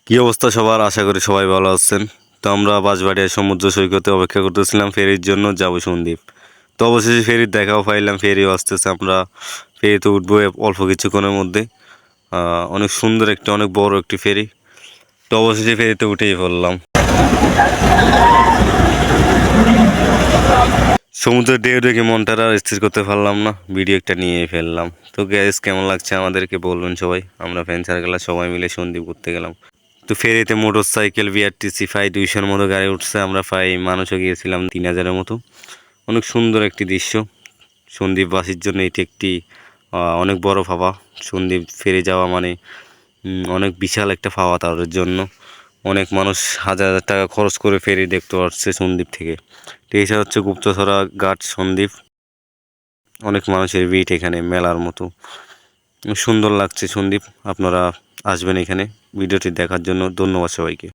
কি অবস্থা সবার? আশা করি সবাই ভালো আছেন। তো আমরা বাঁশবাড়িয়া সমুদ্র সৈকতে অপেক্ষা করতেছিলাম ফেরির জন্য, যাবো সন্দ্বীপ। তো অবশেষে ফেরির দেখাও পাইলাম, ফেরিও আসতেছে। আমরা ফেরিতে উঠবো অল্প কিছুক্ষণের মধ্যে। অনেক সুন্দর একটি, অনেক বড় একটি ফেরি। তো অবশেষে ফেরিতে উঠেই পড়লাম। সমুদ্রের ঢেউ দেখে মনটা আর স্থির করতে পারলাম না, ভিডিও একটা নিয়েই ফেললাম। তো গ্যাস কেমন লাগছে আমাদেরকে বলবেন সবাই। আমরা ফ্রেন্ড সার্কেল সবাই মিলে সন্দ্বীপ ঘুরতে গেলাম। তো ফেরিতে মোটর সাইকেল, বিআরটিসি 200-র মতো গাড়ি উঠছে। আমরা মানুষও গিয়েছিলাম 3000-এর মতো। অনেক সুন্দর একটি দৃশ্য। সন্দ্বীপবাসীর জন্য এটি একটি অনেক বড় পাওয়া। সন্দ্বীপ ফেরি যাওয়া মানে অনেক বিশাল একটা পাওয়া তাদের জন্য। অনেক মানুষ হাজার হাজার টাকা খরচ করে ফেরি দেখতে আসছে সন্দ্বীপ থেকে। তো এছাড়া হচ্ছে গুপ্তছড়া ঘাট সন্দ্বীপ। অনেক মানুষের ভিড় এখানে মেলার মতো। সুন্দর লাগছে সন্দ্বীপ। আপনারা আসবেন এখানে। ভিডিওটি দেখার জন্য ধন্যবাদ সবাইকে।